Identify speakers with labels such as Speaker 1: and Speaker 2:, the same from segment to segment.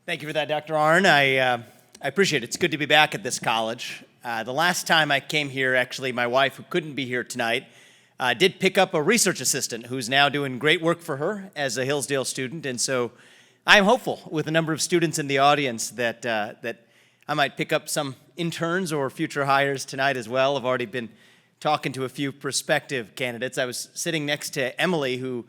Speaker 1: Thank you for that, Dr. Arnn. I appreciate it. It's good to be back at this college. The last time I came here, actually, my wife, who couldn't be here tonight, did pick up a research assistant who's now doing great work for her as a Hillsdale student. And so I am hopeful with a number of students in the audience that I might pick up some interns or future hires tonight as well. I've already been talking to a few prospective candidates. I was sitting next to Emily, who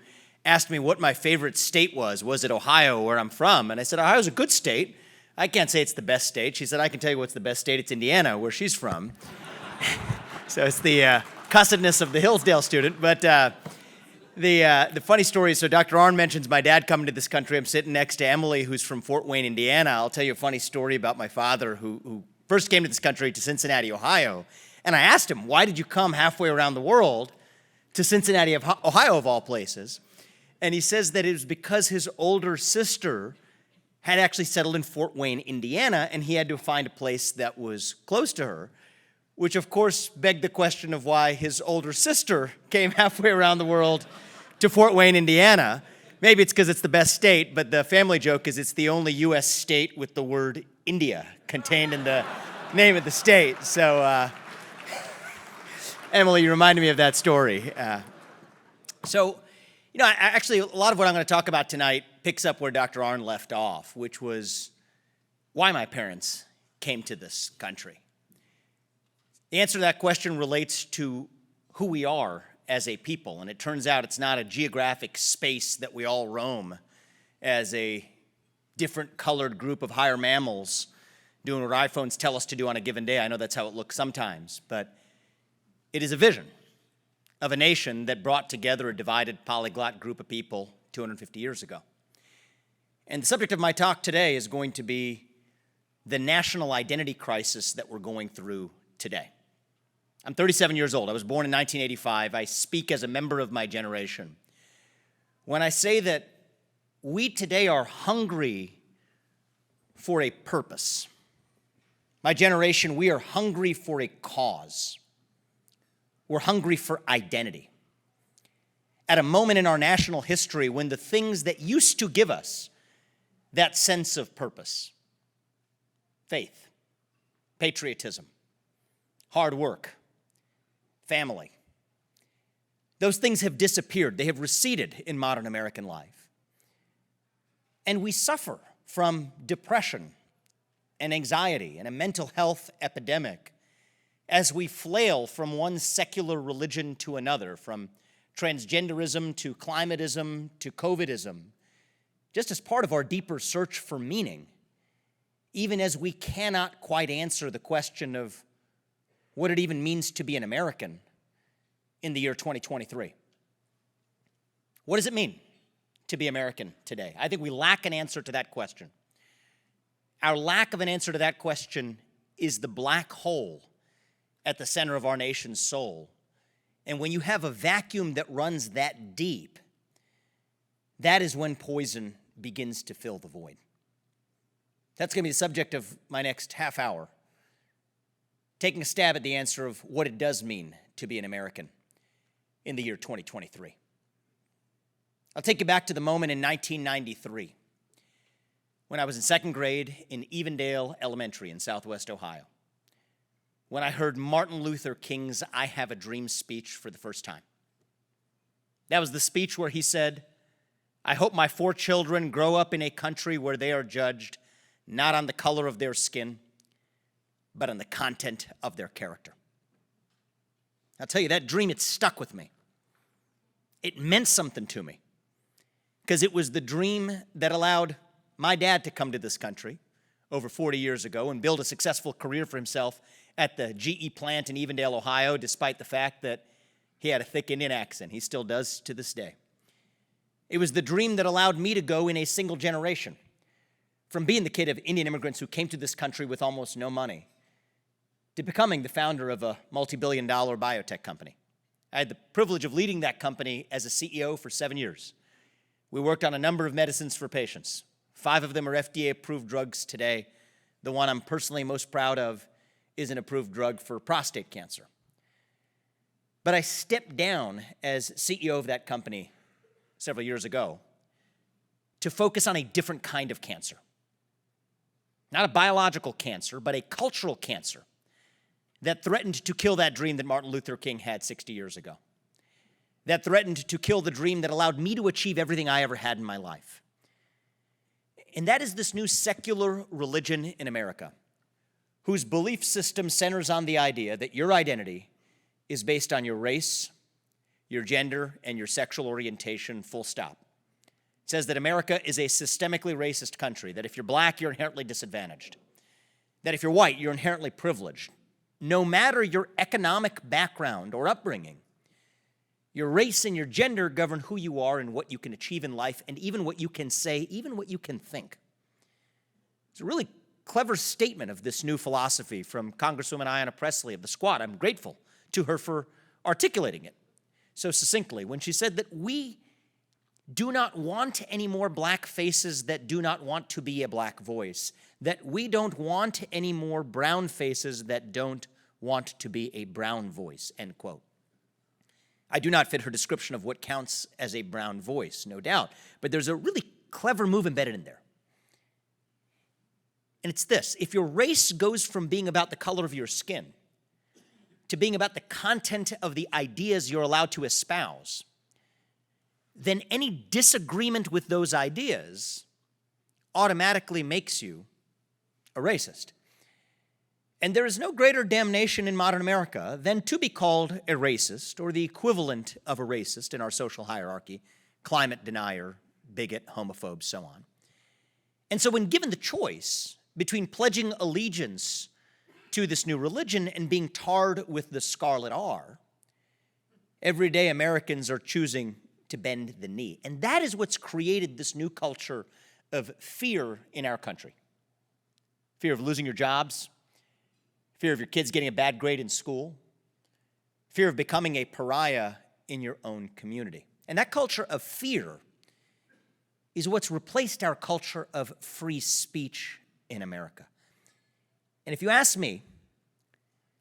Speaker 1: asked me what my favorite state was. Was it Ohio, where I'm from? And I said, Ohio's a good state. I can't say it's the best state. She said, I can tell you what's the best state. It's Indiana, where she's from. So it's the cussedness of the Hillsdale student. But the funny story is, so Dr. Arnn mentions my dad coming to this country. I'm sitting next to Emily, who's from Fort Wayne, Indiana. I'll tell you a funny story about my father, who first came to this country, to Cincinnati, Ohio. And I asked him, why did you come halfway around the world to Cincinnati, Ohio, of all places? And he says that it was because his older sister had actually settled in Fort Wayne, Indiana, and he had to find a place that was close to her, which of course begged the question of why his older sister came halfway around the world to Fort Wayne, Indiana. Maybe it's because it's the best state, but the family joke is it's the only U.S. state with the word India contained in the name of the state. So, Emily, you reminded me of that story. Actually, a lot of what I'm going to talk about tonight picks up where Dr. Arnn left off, which was why my parents came to this country. The answer to that question relates to who we are as a people, and it turns out it's not a geographic space that we all roam as a different colored group of higher mammals doing what iPhones tell us to do on a given day. I know that's how it looks sometimes, but it is a vision of a nation that brought together a divided polyglot group of people 250 years ago. And the subject of my talk today is going to be the national identity crisis that we're going through today. I'm 37 years old. I was born in 1985. I speak as a member of my generation when I say that we today are hungry for a purpose. My generation, we are hungry for a cause. We're hungry for identity. At a moment in our national history when the things that used to give us that sense of purpose, faith, patriotism, hard work, family, those things have disappeared. They have receded in modern American life. And we suffer from depression and anxiety and a mental health epidemic as we flail from one secular religion to another, from transgenderism to climatism to COVIDism, just as part of our deeper search for meaning, even as we cannot quite answer the question of what it even means to be an American in the year 2023. What does it mean to be American today? I think we lack an answer to that question. Our lack of an answer to that question is the black hole at the center of our nation's soul. And when you have a vacuum that runs that deep, that is when poison begins to fill the void. That's going to be the subject of my next half hour, taking a stab at the answer of what it does mean to be an American in the year 2023. I'll take you back to the moment in 1993 when I was in second grade in Evendale Elementary in Southwest Ohio, when I heard Martin Luther King's I Have a Dream speech for the first time. That was the speech where he said, I hope my 4 children grow up in a country where they are judged not on the color of their skin, but on the content of their character. I'll tell you, that dream, it stuck with me. It meant something to me because it was the dream that allowed my dad to come to this country over 40 years ago and build a successful career for himself at the GE plant in Evendale, Ohio, despite the fact that he had a thick Indian accent. He still does to this day. It was the dream that allowed me to go in a single generation from being the kid of Indian immigrants who came to this country with almost no money to becoming the founder of a multi-billion-dollar biotech company. I had the privilege of leading that company as a CEO for 7 years. We worked on a number of medicines for patients. 5 of them are FDA-approved drugs today. The one I'm personally most proud of is an approved drug for prostate cancer. But I stepped down as CEO of that company several years ago to focus on a different kind of cancer. Not a biological cancer, but a cultural cancer that threatened to kill that dream that Martin Luther King had 60 years ago, that threatened to kill the dream that allowed me to achieve everything I ever had in my life. And that is this new secular religion in America, whose belief system centers on the idea that your identity is based on your race, your gender, and your sexual orientation, full stop. It says that America is a systemically racist country, that if you're black, you're inherently disadvantaged, that if you're white, you're inherently privileged. No matter your economic background or upbringing, your race and your gender govern who you are and what you can achieve in life, and even what you can say, even what you can think. It's a really clever statement of this new philosophy from Congresswoman Ayanna Pressley of the Squad. I'm grateful to her for articulating it so succinctly when she said that we do not want any more black faces that do not want to be a black voice, that we don't want any more brown faces that don't want to be a brown voice, end quote. I do not fit her description of what counts as a brown voice, no doubt, but there's a really clever move embedded in there. And it's this: if your race goes from being about the color of your skin to being about the content of the ideas you're allowed to espouse, then any disagreement with those ideas automatically makes you a racist. And there is no greater damnation in modern America than to be called a racist, or the equivalent of a racist in our social hierarchy: climate denier, bigot, homophobe, so on. And so when given the choice between pledging allegiance to this new religion and being tarred with the scarlet R, everyday Americans are choosing to bend the knee. And that is what's created this new culture of fear in our country. Fear of losing your jobs, fear of your kids getting a bad grade in school, fear of becoming a pariah in your own community. And that culture of fear is what's replaced our culture of free speech in America. And if you ask me,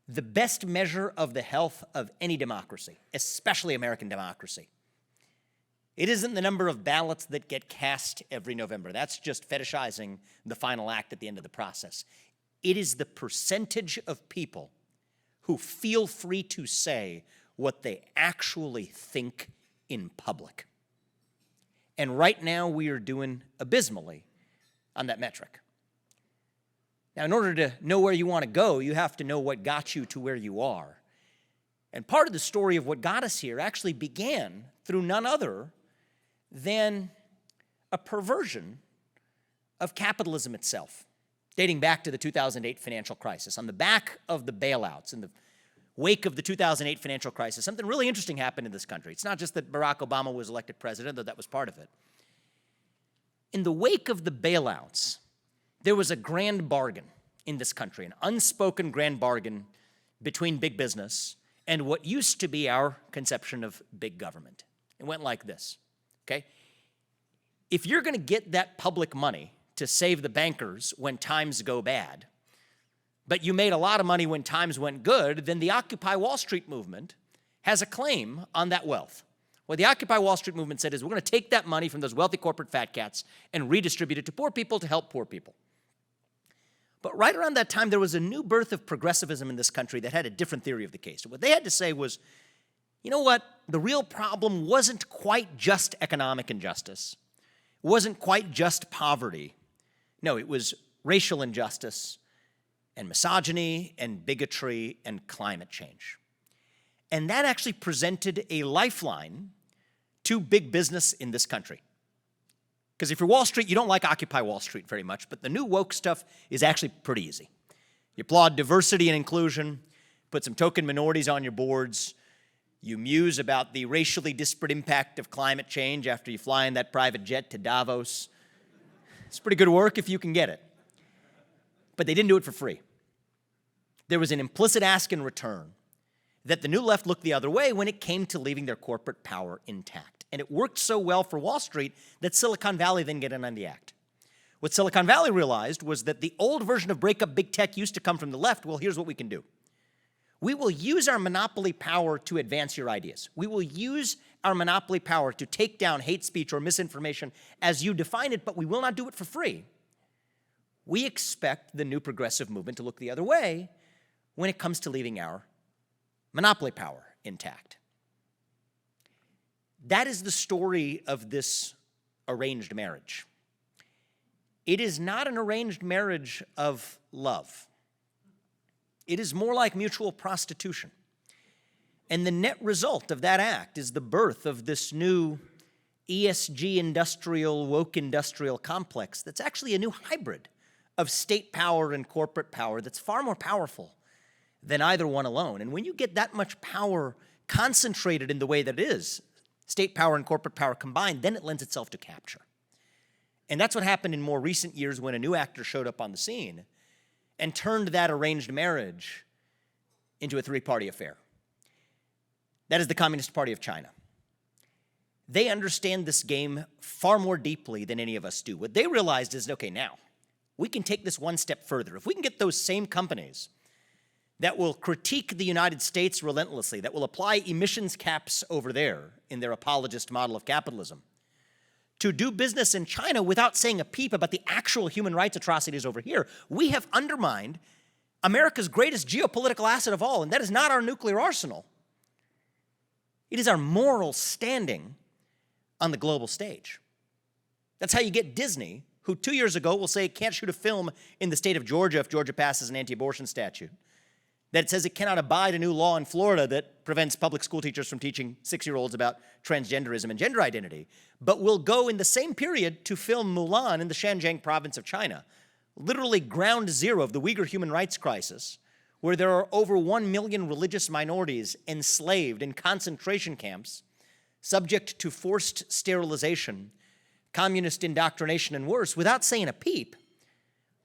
Speaker 1: the best measure of the health of any democracy, especially American democracy, it isn't the number of ballots that get cast every November. That's just fetishizing the final act at the end of the process. It is the percentage of people who feel free to say what they actually think in public. And right now we are doing abysmally on that metric. Now, in order to know where you want to go, you have to know what got you to where you are. And part of the story of what got us here actually began through none other than a perversion of capitalism itself, dating back to the 2008 financial crisis. On the back of the bailouts, in the wake of the 2008 financial crisis, something really interesting happened in this country. It's not just that Barack Obama was elected president, though that was part of it. In the wake of the bailouts, there was a grand bargain in this country, an unspoken grand bargain between big business and what used to be our conception of big government. It went like this, okay? If you're going to get that public money to save the bankers when times go bad, but you made a lot of money when times went good, then the Occupy Wall Street movement has a claim on that wealth. What the Occupy Wall Street movement said is, we're going to take that money from those wealthy corporate fat cats and redistribute it to poor people to help poor people. But right around that time, there was a new birth of progressivism in this country that had a different theory of the case. What they had to say was, you know what? The real problem wasn't quite just economic injustice. It wasn't quite just poverty. No, it was racial injustice and misogyny and bigotry and climate change. And that actually presented a lifeline to big business in this country. Because if you're Wall Street, you don't like Occupy Wall Street very much, but the new woke stuff is actually pretty easy. You applaud diversity and inclusion, put some token minorities on your boards, you muse about the racially disparate impact of climate change after you fly in that private jet to Davos. It's pretty good work if you can get it. But they didn't do it for free. There was an implicit ask in return that the new left looked the other way when it came to leaving their corporate power intact. And it worked so well for Wall Street that Silicon Valley then got in on the act. What Silicon Valley realized was that the old version of break up big tech used to come from the left. Well, here's what we can do. We will use our monopoly power to advance your ideas. We will use our monopoly power to take down hate speech or misinformation as you define it, but we will not do it for free. we expect the new progressive movement to look the other way when it comes to leaving our monopoly power intact. That is the story of this arranged marriage. It is not an arranged marriage of love. It is more like mutual prostitution. And the net result of that act is the birth of this new ESG industrial, woke industrial complex that's actually a new hybrid of state power and corporate power that's far more powerful than either one alone. And when you get that much power concentrated in the way that it is, state power and corporate power combined, then it lends itself to capture. And that's what happened in more recent years when a new actor showed up on the scene and turned that arranged marriage into a three-party affair. That is the Communist Party of China. They understand this game far more deeply than any of us do. What they realized is, okay, now, we can take this one step further. If we can get those same companies that will critique the United States relentlessly, that will apply emissions caps over there in their apologist model of capitalism, to do business in China without saying a peep about the actual human rights atrocities over here, we have undermined America's greatest geopolitical asset of all, and that is not our nuclear arsenal. It is our moral standing on the global stage. That's how you get Disney, who 2 years ago will say it can't shoot a film in the state of Georgia if Georgia passes an anti-abortion statute, that it says it cannot abide a new law in Florida that prevents public school teachers from teaching 6-year-olds about transgenderism and gender identity, but will go in the same period to film Mulan in the Xinjiang province of China, literally ground zero of the Uyghur human rights crisis, where there are over 1 million religious minorities enslaved in concentration camps, subject to forced sterilization, communist indoctrination, and worse, without saying a peep,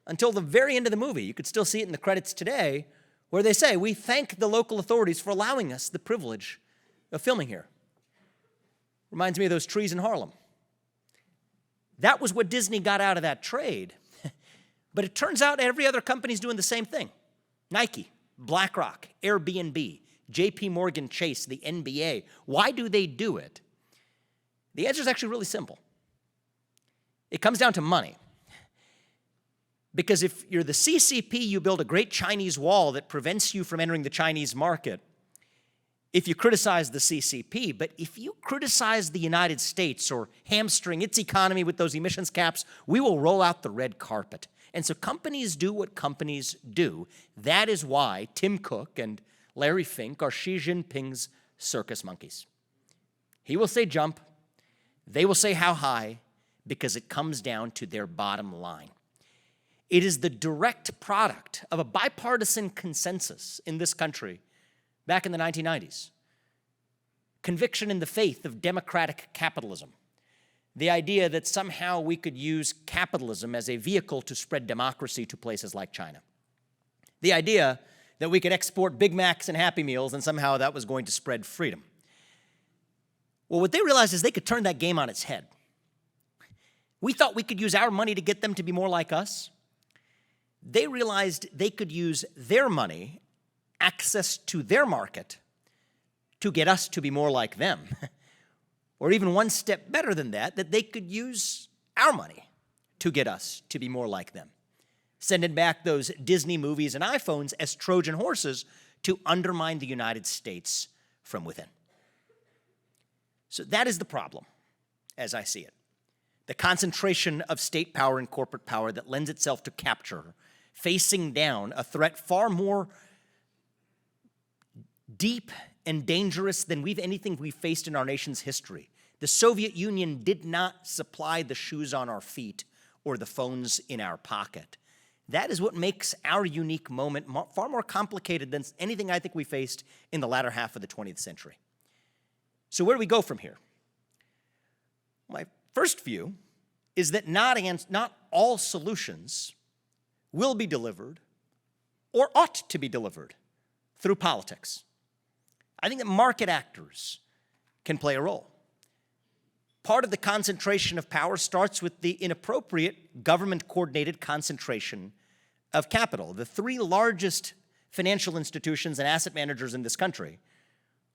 Speaker 1: until the very end of the movie. You could still see it in the credits today, where they say, we thank the local authorities for allowing us the privilege of filming here. Reminds me of those trees in Harlem. That was what Disney got out of that trade. But it turns out every other company's doing the same thing. Nike, BlackRock, Airbnb, JP Morgan Chase, the NBA. Why do they do it? The answer is actually really simple. It comes down to money. Because if you're the CCP, you build a great Chinese wall that prevents you from entering the Chinese market if you criticize the CCP. But if you criticize the United States or hamstring its economy with those emissions caps, we will roll out the red carpet. And so companies do what companies do. That is why Tim Cook and Larry Fink are Xi Jinping's circus monkeys. He will say jump, they will say how high, because it comes down to their bottom line. It is the direct product of a bipartisan consensus in this country back in the 1990s. Conviction in the faith of democratic capitalism. The idea that somehow we could use capitalism as a vehicle to spread democracy to places like China. The idea that we could export Big Macs and Happy Meals and somehow that was going to spread freedom. Well, what they realized is they could turn that game on its head. We thought we could use our money to get them to be more like us. They realized they could use their money, access to their market, to get us to be more like them. Or even one step better than that, that they could use our money to get us to be more like them. Sending back those Disney movies and iPhones as Trojan horses to undermine the United States from within. So that is the problem, as I see it. The concentration of state power and corporate power that lends itself to capture, facing down a threat far more deep and dangerous than anything we've faced in our nation's history. The Soviet Union did not supply the shoes on our feet or the phones in our pocket. That is what makes our unique moment far more complicated than anything I think we faced in the latter half of the 20th century. So where do we go from here? My first view is that not all solutions will be delivered or ought to be delivered through politics. I think that market actors can play a role. Part of the concentration of power starts with the inappropriate government-coordinated concentration of capital. The three largest financial institutions and asset managers in this country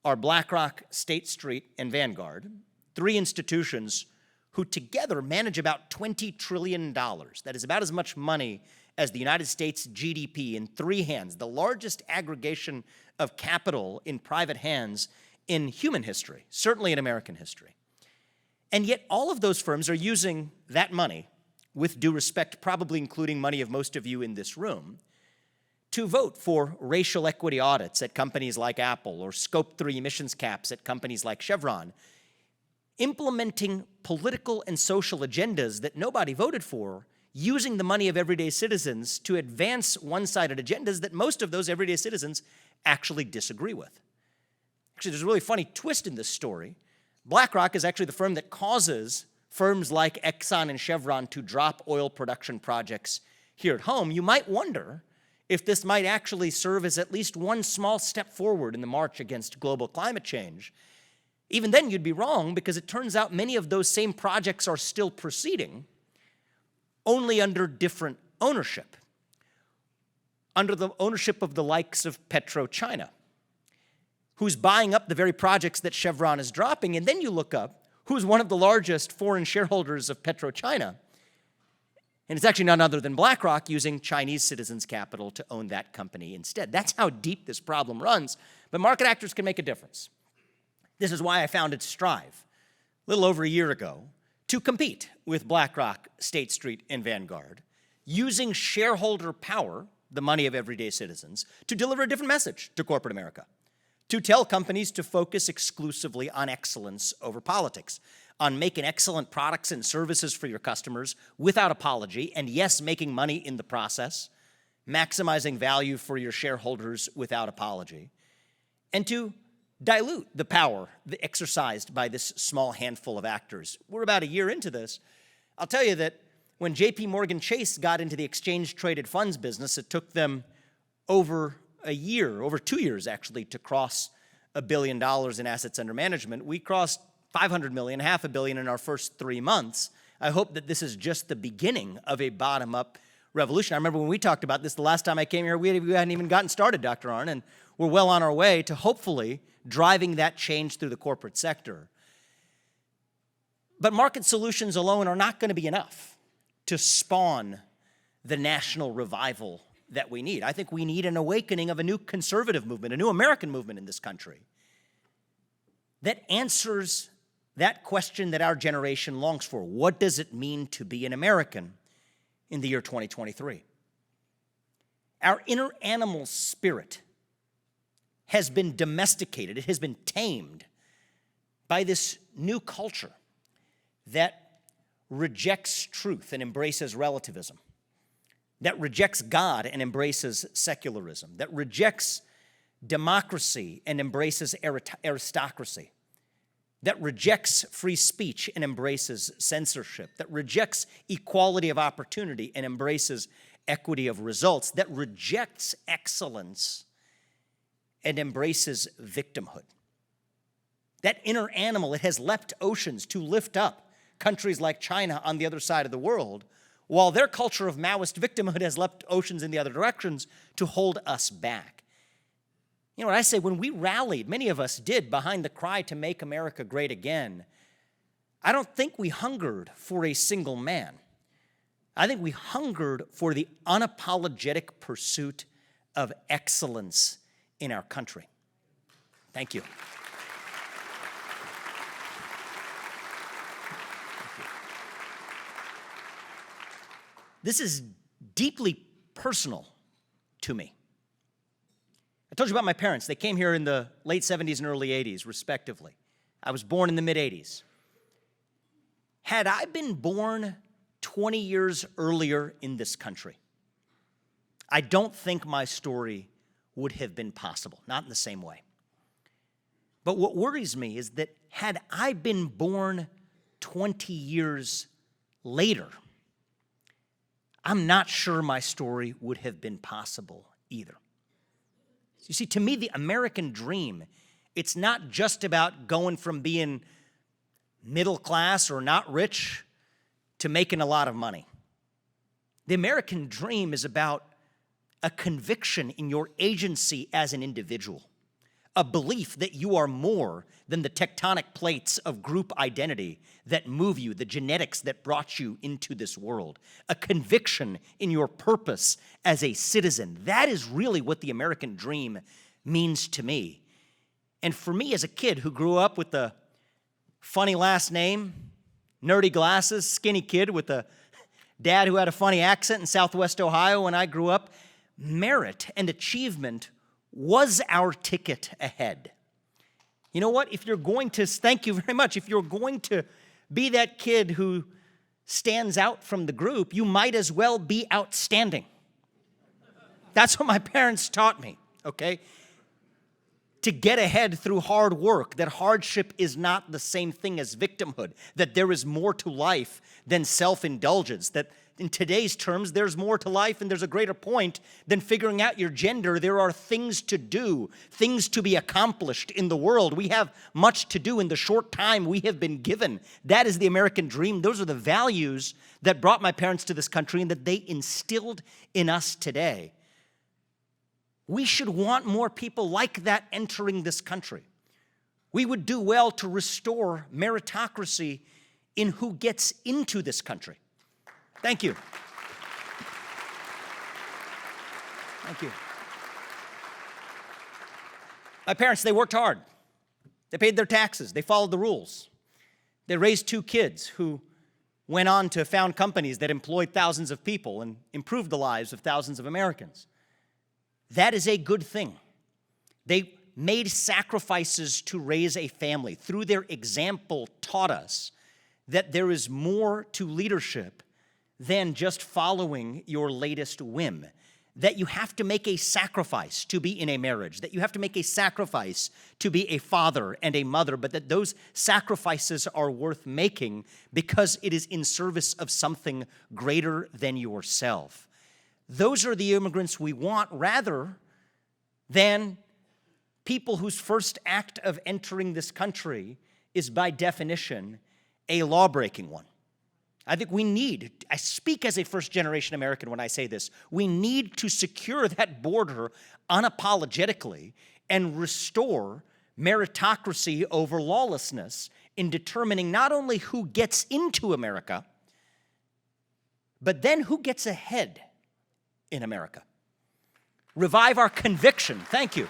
Speaker 1: are BlackRock, State Street, and Vanguard, three institutions who together manage about $20 trillion. That is about as much money as the United States GDP in three hands, the largest aggregation of capital in private hands in human history, certainly in American history. And yet all of those firms are using that money, with due respect, probably including money of most of you in this room, to vote for racial equity audits at companies like Apple or Scope 3 emissions caps at companies like Chevron, implementing political and social agendas that nobody voted for, using the money of everyday citizens to advance one-sided agendas that most of those everyday citizens actually disagree with. Actually, there's a really funny twist in this story. BlackRock is actually the firm that causes firms like Exxon and Chevron to drop oil production projects here at home. You might wonder if this might actually serve as at least one small step forward in the march against global climate change. Even then, you'd be wrong, because it turns out many of those same projects are still proceeding, only under different ownership, under the ownership of the likes of PetroChina, who's buying up the very projects that Chevron is dropping. And then you look up who's one of the largest foreign shareholders of PetroChina, and it's actually none other than BlackRock, using Chinese citizens' capital to own that company instead. That's how deep this problem runs, but market actors can make a difference. This is why I founded Strive a little over a year ago to compete with BlackRock, State Street, and Vanguard, using shareholder power, the money of everyday citizens, to deliver a different message to corporate America, to tell companies to focus exclusively on excellence over politics, on making excellent products and services for your customers without apology, and yes, making money in the process, maximizing value for your shareholders without apology, and to dilute the power exercised by this small handful of actors. We're about a year into this. I'll tell you that when JP Morgan Chase got into the exchange-traded funds business, it took them over a year, over 2 years actually, to cross $1 billion in assets under management. We crossed 500 million, $500 million in our first 3 months. I hope that this is just the beginning of a bottom-up revolution. I remember when we talked about this the last time I came here, we hadn't even gotten started, Dr. Arnn, and we're well on our way to hopefully driving that change through the corporate sector. But market solutions alone are not going to be enough to spawn the national revival that we need. I think we need an awakening of a new conservative movement, a new American movement in this country that answers that question that our generation longs for. What does it mean to be an American in the year 2023? Our inner animal spirit has been domesticated, it has been tamed by this new culture that rejects truth and embraces relativism, that rejects God and embraces secularism, that rejects democracy and embraces aristocracy, that rejects free speech and embraces censorship, that rejects equality of opportunity and embraces equity of results, that rejects excellence and embraces victimhood. That inner animal, it has leapt oceans to lift up countries like China on the other side of the world, while their culture of Maoist victimhood has leapt oceans in the other directions to hold us back. You know what I say, when we rallied, many of us did, behind the cry to make America great again, I don't think we hungered for a single man. I think we hungered for the unapologetic pursuit of excellence in our country. Thank you. This is deeply personal to me. I told you about my parents. They came here in the late 70s and early 80s, respectively. I was born in the mid-80s. Had I been born 20 years earlier in this country, I don't think my story would have been possible, not in the same way. But what worries me is that had I been born 20 years later, I'm not sure my story would have been possible either. You see, to me, the American dream, it's not just about going from being middle class or not rich to making a lot of money. The American dream is about a conviction in your agency as an individual, a belief that you are more than the tectonic plates of group identity that move you, the genetics that brought you into this world, a conviction in your purpose as a citizen. That is really what the American dream means to me. And for me as a kid who grew up with the funny last name, nerdy glasses, skinny kid with a dad who had a funny accent in Southwest Ohio when I grew up, merit and achievement was our ticket ahead. You know what? If you're going to, thank you very much, if you're going to be that kid who stands out from the group, you might as well be outstanding. That's what my parents taught me, okay? To get ahead through hard work, that hardship is not the same thing as victimhood, that there is more to life than self-indulgence, that in today's terms, there's more to life and there's a greater point than figuring out your gender. There are things to do, things to be accomplished in the world. We have much to do in the short time we have been given. That is the American dream. Those are the values that brought my parents to this country and that they instilled in us today. We should want more people like that entering this country. We would do well to restore meritocracy in who gets into this country. Thank you. Thank you. My parents, they worked hard. They paid their taxes. They followed the rules. They raised 2 kids who went on to found companies that employed thousands of people and improved the lives of thousands of Americans. That is a good thing. They made sacrifices to raise a family. Through their example, taught us that there is more to leadership than just following your latest whim. That you have to make a sacrifice to be in a marriage, that you have to make a sacrifice to be a father and a mother, but that those sacrifices are worth making because it is in service of something greater than yourself. Those are the immigrants we want rather than people whose first act of entering this country is by definition a law-breaking one. I think I speak as a first-generation American when I say this, we need to secure that border unapologetically and restore meritocracy over lawlessness in determining not only who gets into America, but then who gets ahead in America. Revive our conviction, thank you,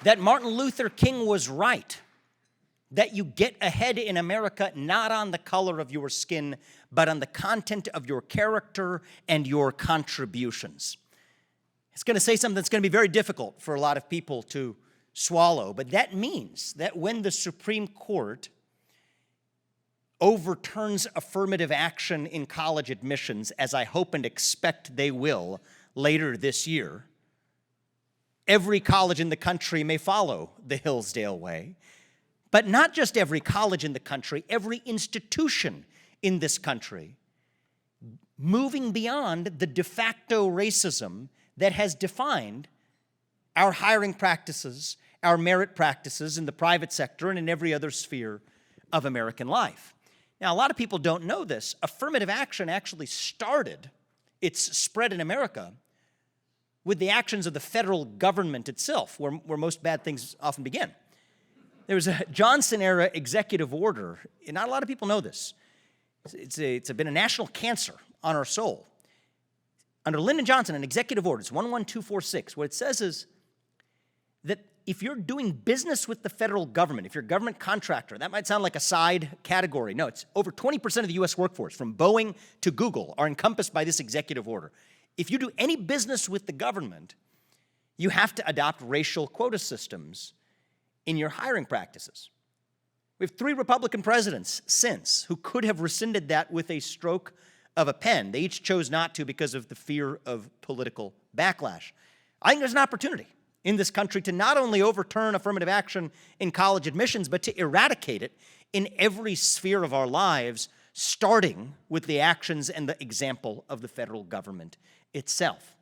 Speaker 1: that Martin Luther King was right. That you get ahead in America not on the color of your skin, but on the content of your character and your contributions. It's going to say something that's going to be very difficult for a lot of people to swallow, but that means that when the Supreme Court overturns affirmative action in college admissions, as I hope and expect they will later this year, every college in the country may follow the Hillsdale way. But not just every college in the country, every institution in this country, moving beyond the de facto racism that has defined our hiring practices, our merit practices in the private sector and in every other sphere of American life. Now, a lot of people don't know this. Affirmative action actually started its spread in America with the actions of the federal government itself, where most bad things often begin. There was a Johnson-era executive order, and not a lot of people know this. It's been a national cancer on our soul. Under Lyndon Johnson, an executive order, it's 11246, what it says is that if you're doing business with the federal government, if you're a government contractor, that might sound like a side category. No, it's over 20% of the U.S. workforce, from Boeing to Google, are encompassed by this executive order. If you do any business with the government, you have to adopt racial quota systems in your hiring practices. We have 3 Republican presidents since who could have rescinded that with a stroke of a pen. They each chose not to because of the fear of political backlash. I think there's an opportunity in this country to not only overturn affirmative action in college admissions, but to eradicate it in every sphere of our lives, starting with the actions and the example of the federal government itself.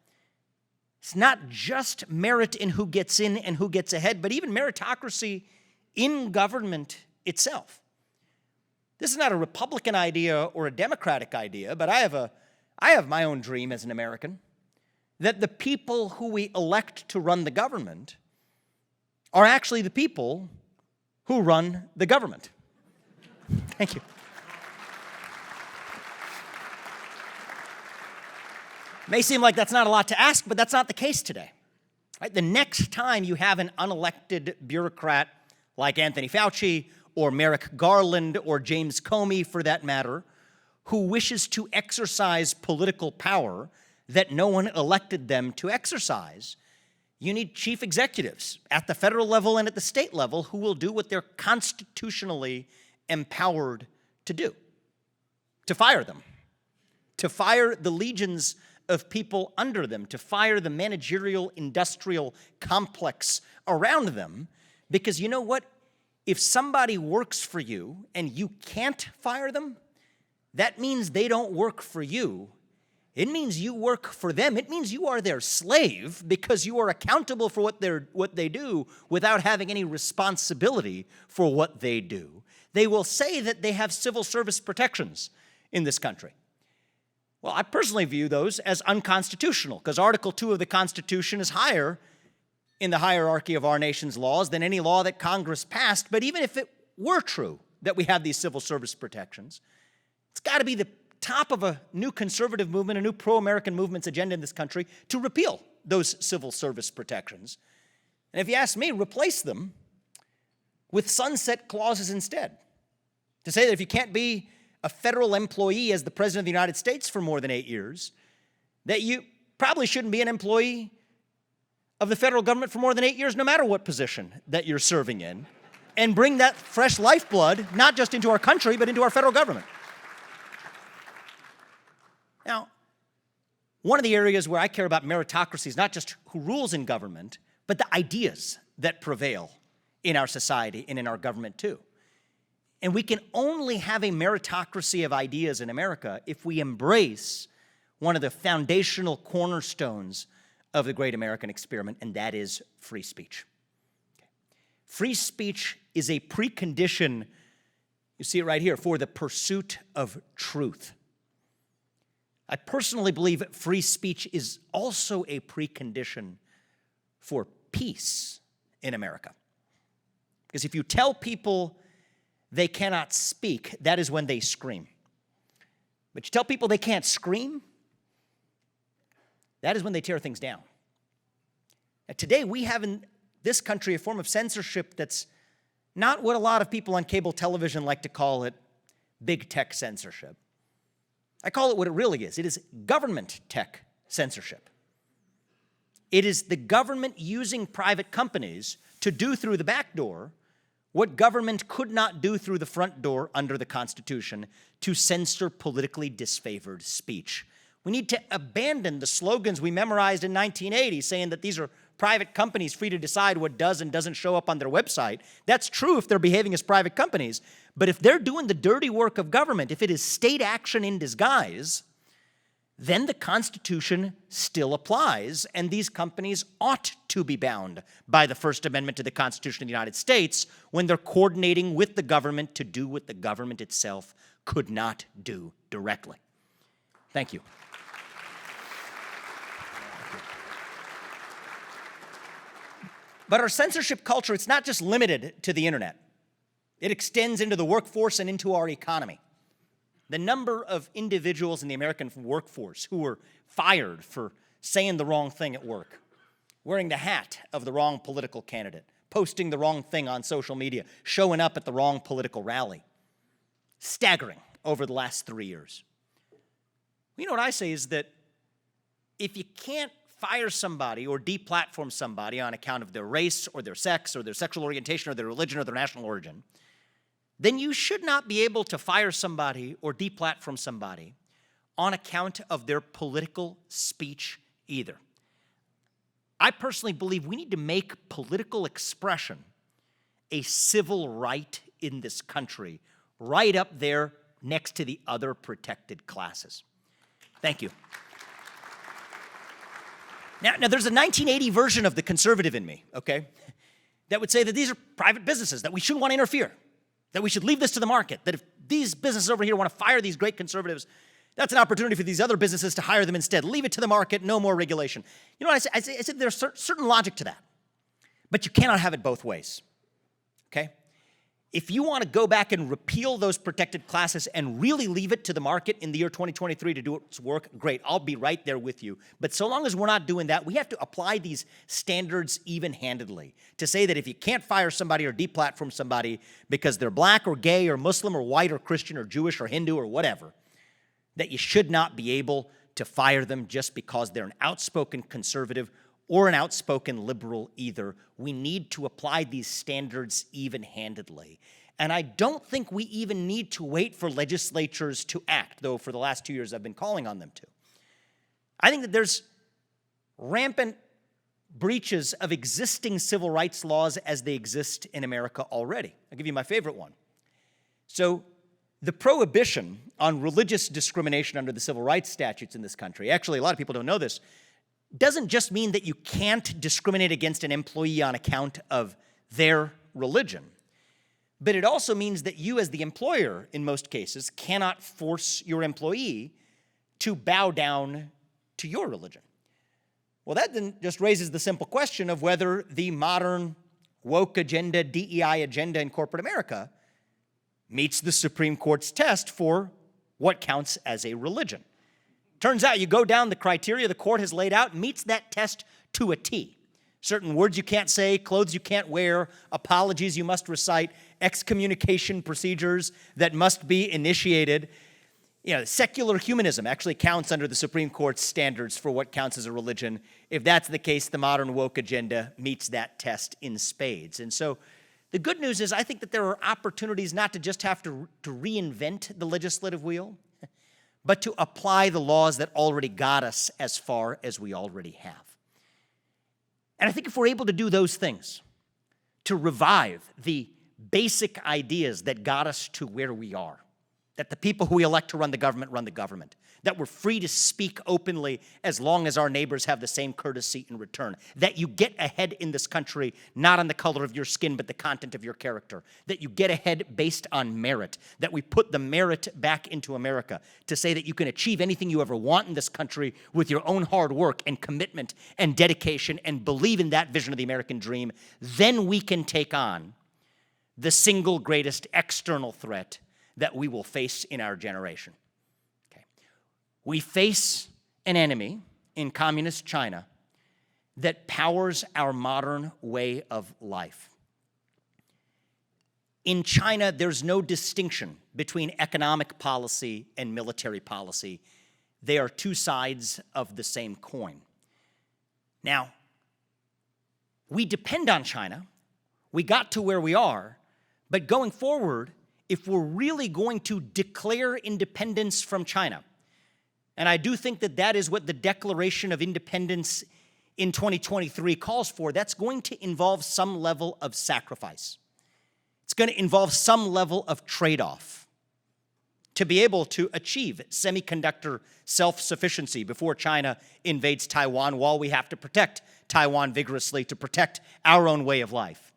Speaker 1: It's not just merit in who gets in and who gets ahead, but even meritocracy in government itself. This is not a Republican idea or a Democratic idea, but I have my own dream as an American. that the people who we elect to run the government are actually the people who run the government. Thank you. May seem like that's not a lot to ask, but that's not the case today. Right? The next time you have an unelected bureaucrat like Anthony Fauci or Merrick Garland or James Comey, for that matter, who wishes to exercise political power that no one elected them to exercise, you need chief executives at the federal level and at the state level who will do what they're constitutionally empowered to do, to fire them, to fire the legions of people under them, to fire the managerial industrial complex around them. Because you know what? If somebody works for you and you can't fire them, that means they don't work for you. It means you work for them. It means you are their slave because you are accountable for what they do without having any responsibility for what they do. They will say that they have civil service protections in this country. Well, I personally view those as unconstitutional because Article 2 of the Constitution is higher in the hierarchy of our nation's laws than any law that Congress passed. But even if it were true that we have these civil service protections, it's got to be the top of a new conservative movement, a new pro-American movement's agenda in this country to repeal those civil service protections. And if you ask me, replace them with sunset clauses instead. To say that if you can't be a federal employee as the President of the United States for more than 8 years, that you probably shouldn't be an employee of the federal government for more than 8 years, no matter what position that you're serving in, and bring that fresh lifeblood not just into our country, but into our federal government. Now, one of the areas where I care about meritocracy is not just who rules in government, but the ideas that prevail in our society and in our government too. And we can only have a meritocracy of ideas in America if we embrace one of the foundational cornerstones of the great American experiment, and that is free speech. Okay. Free speech is a precondition, you see it right here, for the pursuit of truth. I personally believe that free speech is also a precondition for peace in America. Because if you tell people they cannot speak, that is when they scream. But you tell people they can't scream, that is when they tear things down. Now, today we have in this country a form of censorship that's not what a lot of people on cable television like to call it, big tech censorship. I call it what it really is. It is government tech censorship. It is the government using private companies to do through the back door what government could not do through the front door under the Constitution to censor politically disfavored speech. We need to abandon the slogans we memorized in 1980 saying that these are private companies free to decide what does and doesn't show up on their website. That's true if they're behaving as private companies. But if they're doing the dirty work of government, if it is state action in disguise, then the Constitution still applies, and these companies ought to be bound by the First Amendment to the Constitution of the United States when they're coordinating with the government to do what the government itself could not do directly. Thank you. But our censorship culture, it's not just limited to the internet. It extends into the workforce and into our economy. The number of individuals in the American workforce who were fired for saying the wrong thing at work, wearing the hat of the wrong political candidate, posting the wrong thing on social media, showing up at the wrong political rally. Staggering over the last 3 years. You know what I say is that if you can't fire somebody or deplatform somebody on account of their race or their sex or their sexual orientation or their religion or their national origin, then you should not be able to fire somebody or deplatform somebody on account of their political speech either. I personally believe we need to make political expression a civil right in this country, right up there next to the other protected classes. Thank you. Now there's a 1980 version of the conservative in me, okay, that would say that these are private businesses, that we shouldn't want to interfere, that we should leave this to the market, that if these businesses over here want to fire these great conservatives, That's an opportunity for these other businesses to hire them instead. Leave it to the market, no more regulation. You know what I said there's certain logic to that. But you cannot have it both ways, okay? If you want to go back and repeal those protected classes and really leave it to the market in the year 2023 to do its work, great, I'll be right there with you. But so long as we're not doing that, we have to apply these standards even-handedly to say that if you can't fire somebody or deplatform somebody because they're black or gay or Muslim or white or Christian or Jewish or Hindu or whatever, that you should not be able to fire them just because they're an outspoken conservative or an outspoken liberal either. We need to apply these standards even-handedly. And I don't think we even need to wait for legislatures to act, though for the last 2 years I've been calling on them to. I think that there's rampant breaches of existing civil rights laws as they exist in America already. I'll give you my favorite one. So the prohibition on religious discrimination under the civil rights statutes in this country, actually a lot of people don't know this, doesn't just mean that you can't discriminate against an employee on account of their religion, but it also means that you as the employer, in most cases, cannot force your employee to bow down to your religion. Well, that then just raises the simple question of whether the modern woke agenda, DEI agenda in corporate America meets the Supreme Court's test for what counts as a religion. Turns out you go down the criteria the court has laid out, meets that test to a T. Certain words you can't say, clothes you can't wear, apologies you must recite, excommunication procedures that must be initiated. You know, secular humanism actually counts under the Supreme Court's standards for what counts as a religion. If that's the case, the modern woke agenda meets that test in spades. And so the good news is I think that there are opportunities not to just have to reinvent the legislative wheel, but to apply the laws that already got us as far as we already have. And I think if we're able to do those things, to revive the basic ideas that got us to where we are, that the people who we elect to run the government, that we're free to speak openly as long as our neighbors have the same courtesy in return, that you get ahead in this country not on the color of your skin but the content of your character, that you get ahead based on merit, that we put the merit back into America to say that you can achieve anything you ever want in this country with your own hard work and commitment and dedication and believe in that vision of the American dream, then we can take on the single greatest external threat that we will face in our generation. Okay. We face an enemy in communist China that powers our modern way of life. In China, there's no distinction between economic policy and military policy. They are two sides of the same coin. Now, we depend on China. We got to where we are, but going forward, if we're really going to declare independence from China, and I do think that that is what the Declaration of Independence in 2023 calls for, that's going to involve some level of sacrifice. It's going to involve some level of trade-off to be able to achieve semiconductor self-sufficiency before China invades Taiwan, while we have to protect Taiwan vigorously to protect our own way of life.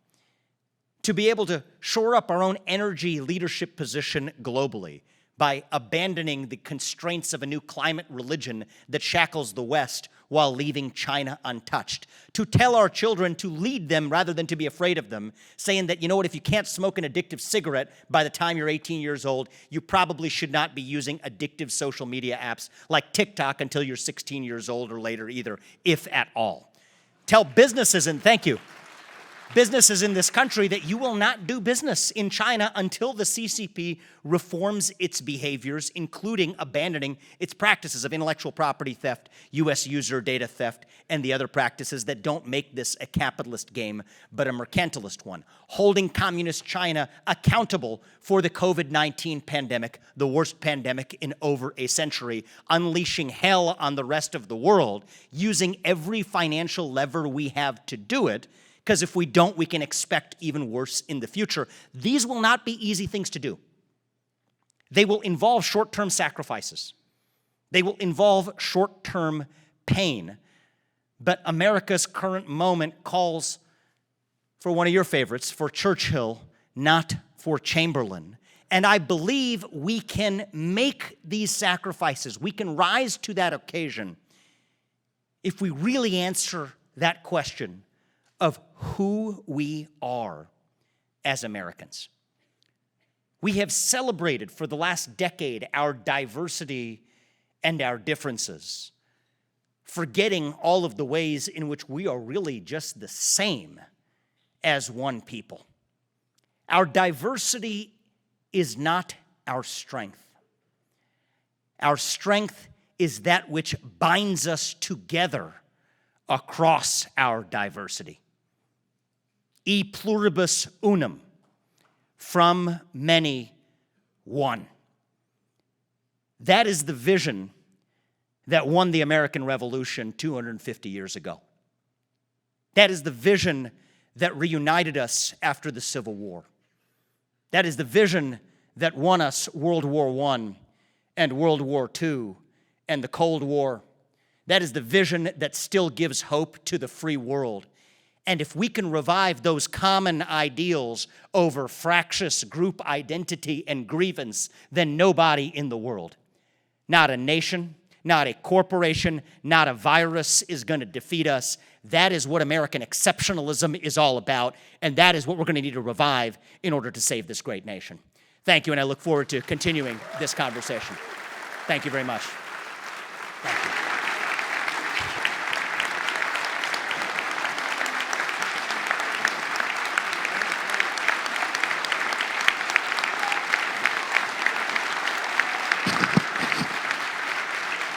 Speaker 1: To be able to shore up our own energy leadership position globally by abandoning the constraints of a new climate religion that shackles the West while leaving China untouched. To tell our children to lead them rather than to be afraid of them, saying that, you know what, if you can't smoke an addictive cigarette by the time you're 18 years old, you probably should not be using addictive social media apps like TikTok until you're 16 years old or later either, if at all. Tell businesses, and thank you, businesses in this country that you will not do business in China until the CCP reforms its behaviors, including abandoning its practices of intellectual property theft, U.S. user data theft, and the other practices that don't make this a capitalist game, but a mercantilist one. Holding communist China accountable for the COVID-19 pandemic, the worst pandemic in over a century, unleashing hell on the rest of the world, using every financial lever we have to do it, because if we don't, we can expect even worse in the future. These will not be easy things to do. They will involve short-term sacrifices. They will involve short-term pain. But America's current moment calls for one of your favorites, for Churchill, not for Chamberlain. And I believe we can make these sacrifices. We can rise to that occasion if we really answer that question of who we are as Americans. We have celebrated for the last decade our diversity and our differences, forgetting all of the ways in which we are really just the same as one people. Our diversity is not our strength. Our strength is that which binds us together across our diversity. E pluribus unum, from many, one. That is the vision that won the American Revolution 250 years ago. That is the vision that reunited us after the Civil War. That is the vision that won us World War I and World War II and the Cold War. That is the vision that still gives hope to the free world. And if we can revive those common ideals over fractious group identity and grievance, then nobody in the world, not a nation, not a corporation, not a virus is going to defeat us. That is what American exceptionalism is all about, and that is what we're going to need to revive in order to save this great nation. Thank you, and I look forward to continuing this conversation. Thank you very much.